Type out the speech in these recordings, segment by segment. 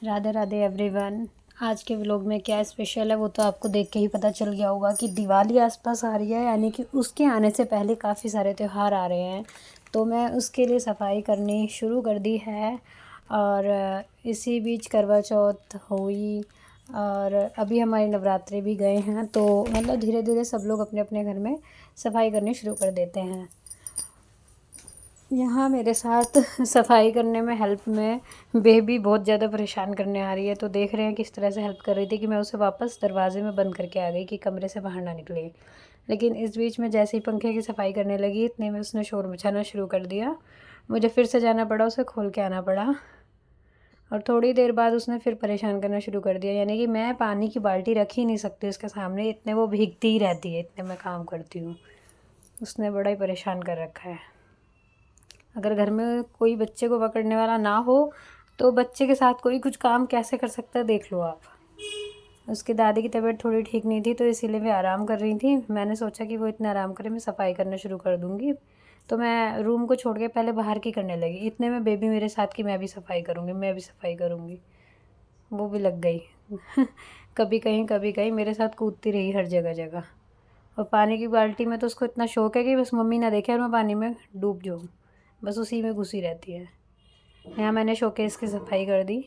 Radhe Radhe everyone. आज के vlog में क्या स्पेशल है वो तो आपको देख के ही पता चल गया होगा कि दिवाली आसपास आ रही है, यानी कि उसके आने से पहले काफ़ी सारे त्यौहार आ रहे हैं। तो मैं उसके लिए सफाई करनी शुरू कर दी है। और इसी बीच करवा चौथ हुई और अभी हमारे नवरात्रे भी गए हैं, तो मतलब धीरे धीरे सब लोग अपने अपने घर में सफाई करनी शुरू कर देते हैं। यहाँ मेरे साथ सफाई करने में हेल्प में बेबी बहुत ज़्यादा परेशान करने आ रही है, तो देख रहे हैं किस तरह से हेल्प कर रही थी कि मैं उसे वापस दरवाजे में बंद करके आ गई कि कमरे से बाहर ना निकले। लेकिन इस बीच में जैसे ही पंखे की सफाई करने लगी इतने में उसने शोर मचाना शुरू कर दिया। मुझे फिर से जाना पड़ा, उसे खोल के आना पड़ा। और थोड़ी देर बाद उसने फिर परेशान करना शुरू कर दिया, यानी कि मैं पानी की बाल्टी रख ही नहीं सकती उसके सामने, इतने वो भीगती ही रहती है, इतने मैं काम करती हूँ। उसने बड़ा ही परेशान कर रखा है। अगर घर में कोई बच्चे को पकड़ने वाला ना हो तो बच्चे के साथ कोई कुछ काम कैसे कर सकता है देख लो आप। उसकी दादी की तबीयत थोड़ी ठीक नहीं थी, तो इसीलिए वे आराम कर रही थी। मैंने सोचा कि वो इतना आराम करे, मैं सफाई करना शुरू कर दूँगी। तो मैं रूम को छोड़ के पहले बाहर की करने लगी, इतने में बेबी मेरे साथ कि मैं भी सफाई करूँगी, मैं भी सफाई करूँगी। वो भी लग गई कभी कहीं मेरे साथ कूदती रही हर जगह जगह। और पानी की बाल्टी में तो उसको इतना शौक है कि बस मम्मी ना देखे और मैं पानी में डूब जाऊँ, बस उसी में घुसी रहती है। यहाँ मैंने शोकेस की सफाई कर दी,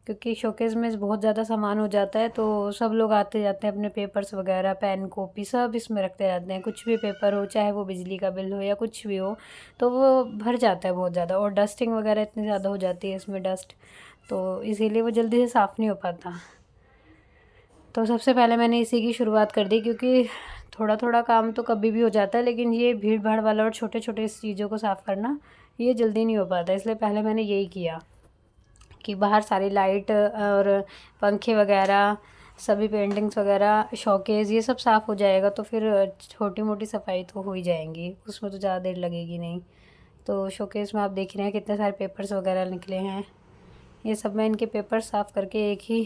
क्योंकि शोकेस में बहुत ज़्यादा सामान हो जाता है, तो सब लोग आते जाते हैं अपने पेपर्स वगैरह पेन कॉपी सब इसमें रखते रहते हैं। कुछ भी पेपर हो, चाहे वो बिजली का बिल हो या कुछ भी हो, तो वो भर जाता है बहुत ज़्यादा। और डस्टिंग वगैरह इतनी ज़्यादा हो जाती है इसमें डस्ट, तो इसीलिए वो जल्दी से साफ़ नहीं हो पाता। तो सबसे पहले मैंने इसी की शुरुआत कर दी, क्योंकि थोड़ा थोड़ा काम तो कभी भी हो जाता है, लेकिन ये भीड़ भाड़ वाला और छोटे छोटे चीज़ों को साफ़ करना ये जल्दी नहीं हो पाता। इसलिए पहले मैंने यही किया कि बाहर सारी लाइट और पंखे वगैरह सभी पेंटिंग्स वगैरह शोकेस ये सब साफ़ हो जाएगा, तो फिर छोटी मोटी सफाई तो हो ही जाएंगी, उसमें तो ज़्यादा देर लगेगी नहीं। तो शोकेस में आप देख रहे हैं कितने सारे पेपर्स वगैरह निकले हैं। ये सब मैं इनके पेपर साफ़ करके एक ही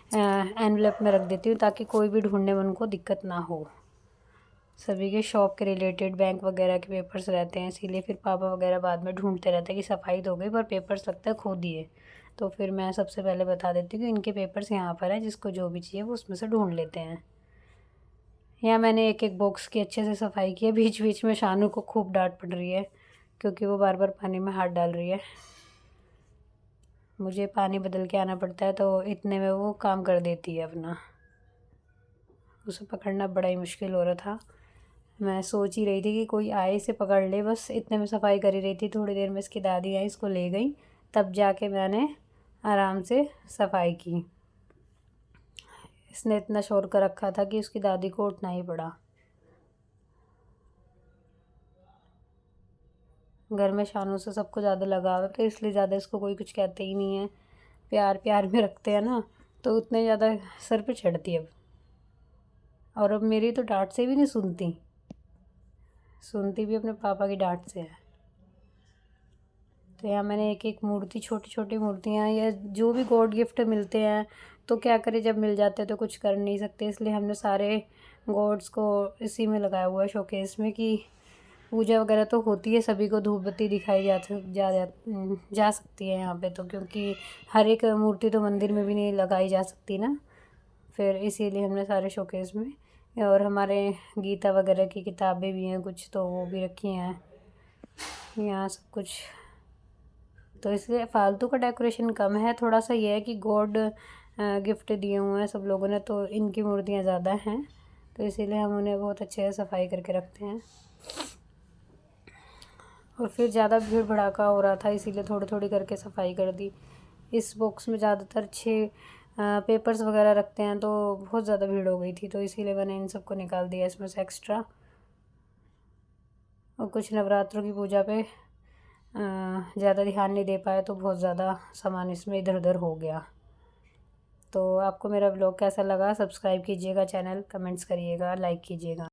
एनवेलप में रख देती हूँ, ताकि कोई भी ढूंढने में उनको दिक्कत ना हो। सभी के शॉप के रिलेटेड बैंक वगैरह के पेपर्स रहते हैं, इसीलिए फिर पापा वगैरह बाद में ढूंढते रहते हैं कि सफाई तो हो गई पर पेपर्स लगता है खो दिए। तो फिर मैं सबसे पहले बता देती हूँ कि इनके पेपर्स यहाँ पर हैं, जिसको जो भी चाहिए वो उसमें से ढूंढ लेते हैं। यहाँ मैंने एक एक बॉक्स की अच्छे से सफाई की है। बीच बीच में शानू को खूब डांट पड़ रही है, क्योंकि वो बार बार पानी में हाथ डाल रही है। मुझे पानी बदल के आना पड़ता है, तो इतने में वो काम कर देती है अपना। उसे पकड़ना बड़ा ही मुश्किल हो रहा था। मैं सोच ही रही थी कि कोई आए इसे पकड़ ले, बस इतने में सफाई कर ही रही थी। थोड़ी देर में इसकी दादी आई, इसको ले गई, तब जाके मैंने आराम से सफाई की। इसने इतना शोर कर रखा था कि उसकी दादी को उठना ही पड़ा। घर में शानू से सबको ज़्यादा लगाव है, तो इसलिए ज़्यादा इसको कोई कुछ कहते ही नहीं है, प्यार प्यार में रखते हैं ना, तो उतने ज़्यादा सर पे चढ़ती है अब। और अब मेरी तो डांट से भी नहीं सुनती, सुनती भी अपने पापा की डांट से है। तो यहाँ मैंने एक एक मूर्ति, छोटी छोटी मूर्तियाँ या जो भी गॉड गिफ्ट मिलते हैं, तो क्या करें, जब मिल जाते हैं तो कुछ कर नहीं सकते, इसलिए हमने सारे गॉड्स को इसी में लगाया हुआ है शोकेस में, कि पूजा वगैरह तो होती है, सभी को धूप बत्ती दिखाई जा सकती है यहाँ पे, तो क्योंकि हर एक मूर्ति तो मंदिर में भी नहीं लगाई जा सकती ना, फिर इसीलिए हमने सारे शोकेस में। और हमारे गीता वगैरह की किताबें भी हैं कुछ, तो वो भी रखी हैं यहाँ सब कुछ। तो इसलिए फालतू का डेकोरेशन कम है, थोड़ा सा ये है कि गॉड गिफ्ट दिए हुए हैं सब लोगों ने, तो इनकी मूर्तियाँ ज़्यादा हैं, तो इसीलिए हम उन्हें बहुत अच्छे से सफाई करके रखते हैं। और फिर ज़्यादा भीड़ भड़ाका हो रहा था, इसीलिए थोड़ी थोड़ी करके सफाई कर दी। इस बॉक्स में ज़्यादातर 6 पेपर्स वगैरह रखते हैं, तो बहुत ज़्यादा भीड़ हो गई थी, तो इसीलिए मैंने इन सबको निकाल दिया इसमें से एक्स्ट्रा। और कुछ नवरात्रों की पूजा पे ज़्यादा ध्यान नहीं दे पाए, तो बहुत ज़्यादा सामान इसमें इधर उधर हो गया। तो आपको मेरा ब्लॉग कैसा लगा, सब्सक्राइब कीजिएगा चैनल, कमेंट्स करिएगा, लाइक कीजिएगा।